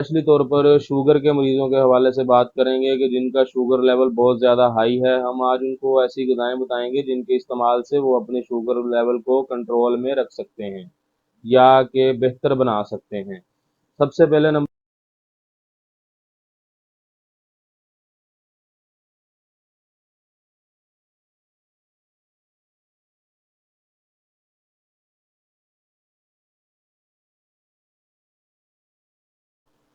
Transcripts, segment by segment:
Specially तौर पर sugar के मरीजों के हवाले से बात करेंगे कि जिनका शुगर लेवल बहुत ज़्यादा हाई है। हम आज उनको ऐसी ग़िज़ाएँ बताएंगे जिनके इस्तेमाल से वो अपने शुगर लेवल को कंट्रोल में रख सकते हैं या कि बेहतर बना सकते हैं। सबसे पहले नंबर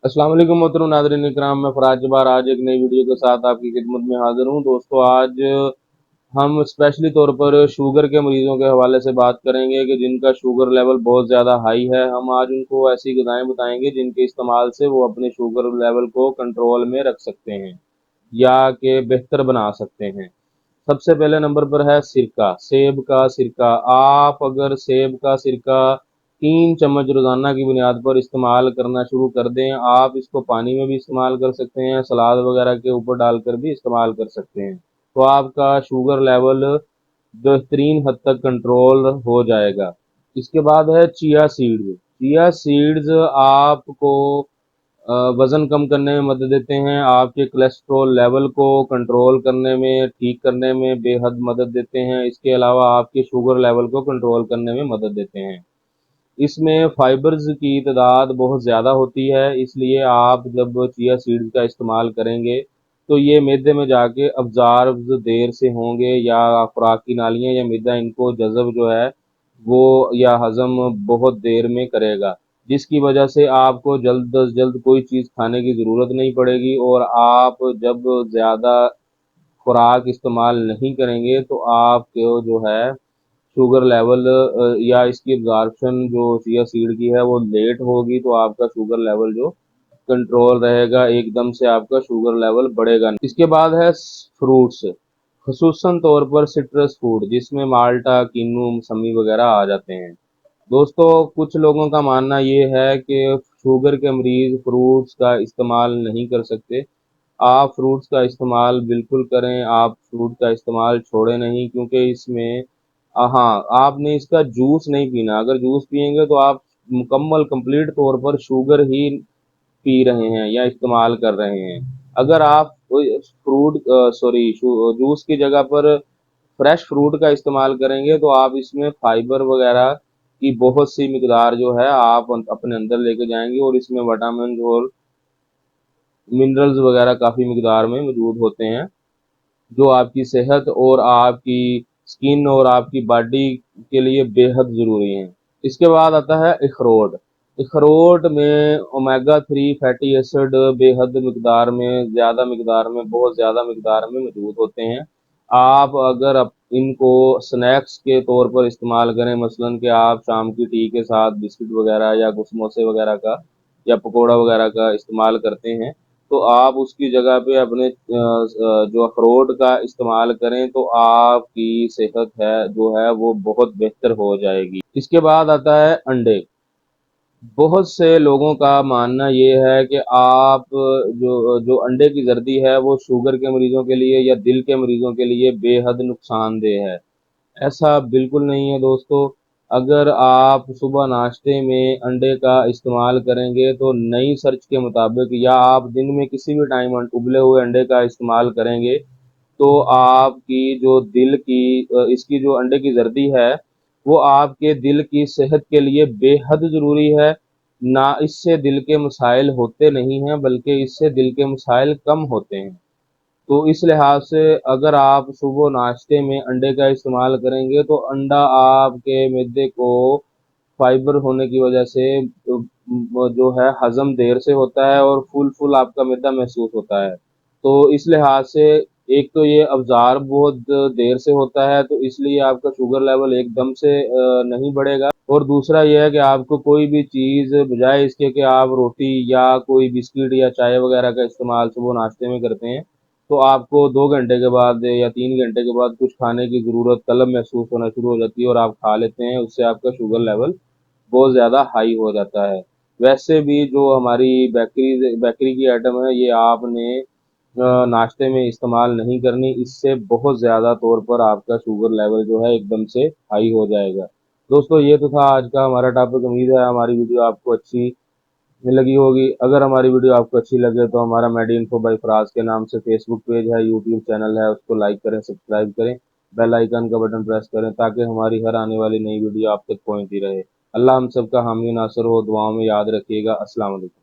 अस्सलाम वालेकुम मोहतरम नाज़रीन इकराम, मैं फराज जब्बार आज एक नई वीडियो के साथ आपकी खिदमत में हाज़िर हूँ। दोस्तों, आज हम स्पेशली तौर पर शुगर के मरीजों के हवाले से बात करेंगे कि जिनका शुगर लेवल बहुत ज़्यादा हाई है। हम आज उनको ऐसी ग़िज़ाएँ बताएंगे जिनके इस्तेमाल से वो अपने शुगर लेवल को कंट्रोल में रख सकते हैं या कि बेहतर बना सकते हैं। सबसे पहले नंबर पर है सिरका, सेब का सिरका। आप अगर सेब का सिरका 3 चम्मच रोज़ाना की बुनियाद पर इस्तेमाल करना शुरू कर दें, आप इसको पानी में भी इस्तेमाल कर सकते हैं, सलाद वगैरह के ऊपर डालकर भी इस्तेमाल कर सकते हैं। तो आपका शुगर लेवल बेहतरीन हद तक कंट्रोल हो जाएगा। इसके बाद है चिया सीड्स। चिया सीड्स आपको वज़न कम करने में मदद देते हैं, आपके कोलेस्ट्रॉल लेवल को कंट्रोल करने में, ठीक करने में बेहद मदद देते हैं। इसके अलावा आपके शुगर लेवल को कंट्रोल करने में मदद देते हैं। इसमें फाइबर्स की तादाद बहुत ज़्यादा होती है, इसलिए आप जब चिया सीड्स का इस्तेमाल करेंगे तो ये मैदे में जाके अब्ज़ॉर्ब देर से होंगे या खुराक की नालियाँ या मैदा इनको जज़ब जो है वो या हज़म बहुत देर में करेगा, जिसकी वजह से आपको जल्द अज़ जल्द कोई चीज़ खाने की ज़रूरत नहीं पड़ेगी। और आप जब ज़्यादा खुराक इस्तेमाल नहीं करेंगे तो आपको जो है शुगर लेवल या इसकी एब्ज़ॉर्प्शन जो चिया सीड की है वो लेट होगी, तो आपका शुगर लेवल जो कंट्रोल रहेगा, एकदम से आपका शुगर लेवल बढ़ेगा नहीं। इसके बाद है फ्रूट्स, खसूसन तौर पर सिट्रस फूड जिसमें माल्टा, किन्नू, मौसमी वगैरह आ जाते हैं। दोस्तों, कुछ लोगों का मानना ये है कि शुगर के मरीज़ फ्रूट्स का इस्तेमाल नहीं कर सकते। आप फ्रूट्स का इस्तेमाल बिल्कुल करें, आप फ्रूट का इस्तेमाल छोड़ें नहीं, क्योंकि इसमें हाँ, आपने इसका जूस नहीं पीना। अगर जूस पिएंगे तो आप मुकम्मल कंप्लीट तौर पर शुगर ही पी रहे हैं या इस्तेमाल कर रहे हैं। अगर आप जूस की जगह पर फ्रेश फ्रूट का इस्तेमाल करेंगे तो आप इसमें फाइबर वगैरह की बहुत सी मिकदार जो है आप अपने अंदर लेके जाएंगे, और इसमें विटामिन और मिनरल्स वगैरह काफ़ी मिकदार में मौजूद होते हैं, जो आपकी सेहत और आपकी स्किन और आपकी बॉडी के लिए बेहद ज़रूरी हैं। इसके बाद आता है अखरोट। अखरोट में ओमेगा 3 फैटी एसिड बेहद मिकदार में, ज़्यादा मिकदार में, बहुत ज़्यादा मिकदार में मौजूद होते हैं। आप अगर इनको स्नैक्स के तौर पर इस्तेमाल करें, मसलन कि आप शाम की टी के साथ बिस्किट वगैरह या कुछ समोसे वगैरह का या पकौड़ा वगैरह का इस्तेमाल करते हैं, तो आप उसकी जगह पे अपने जो अखरोट का इस्तेमाल करें तो आपकी सेहत है जो है वो बहुत बेहतर हो जाएगी। इसके बाद आता है अंडे। बहुत से लोगों का मानना ये है कि आप जो जो अंडे की जर्दी है वो शुगर के मरीजों के लिए या दिल के मरीजों के लिए बेहद नुकसानदेह है। ऐसा बिल्कुल नहीं है दोस्तों। अगर आप सुबह नाश्ते में अंडे का इस्तेमाल करेंगे तो नई सर्च के मुताबिक, या आप दिन में किसी भी टाइम उबले हुए अंडे का इस्तेमाल करेंगे, तो आपकी जो दिल की इसकी जो अंडे की जर्दी है वो आपके दिल की सेहत के लिए बेहद ज़रूरी है। ना इससे दिल के मसाइल होते नहीं हैं, बल्कि इससे दिल के मसाइल कम होते हैं। तो इस लिहाज से अगर आप सुबह नाश्ते में अंडे का इस्तेमाल करेंगे तो अंडा आपके मैदे को फाइबर होने की वजह से जो है हज़म देर से होता है और फुल फुल आपका मैदा महसूस होता है। तो इस लिहाज से एक तो ये अब्ज़ॉर्ब बहुत देर से होता है, तो इसलिए आपका शुगर लेवल एकदम से नहीं बढ़ेगा। और दूसरा ये है कि आपको कोई भी चीज़ बजाय इसके कि आप रोटी या कोई बिस्किट या चाय वगैरह का इस्तेमाल सुबह नाश्ते में करते हैं, तो आपको 2 घंटे के बाद या 3 घंटे के बाद कुछ खाने की ज़रूरत, तलब महसूस होना शुरू हो जाती है और आप खा लेते हैं। उससे आपका शुगर लेवल बहुत ज़्यादा हाई हो जाता है। वैसे भी जो हमारी बेकरी की आइटम है ये आपने नाश्ते में इस्तेमाल नहीं करनी, इससे बहुत ज़्यादा तौर पर आपका शुगर लेवल जो है एकदम से हाई हो जाएगा। दोस्तों, ये तो था आज का हमारा टॉपिक। उम्मीद है हमारी वीडियो आपको अच्छी में लगी होगी। अगर हमारी वीडियो आपको अच्छी लगे तो हमारा मेडी इन्फो बाई फराज के नाम से फेसबुक पेज है, यूट्यूब चैनल है, उसको लाइक करें, सब्सक्राइब करें, बेल आइकन का बटन प्रेस करें ताकि हमारी हर आने वाली नई वीडियो आप तक पहुंचती रहे। अल्लाह हम सबका हामी नासर हो, दुआओं में याद रखिएगा। अस्सलाम वालेकुम।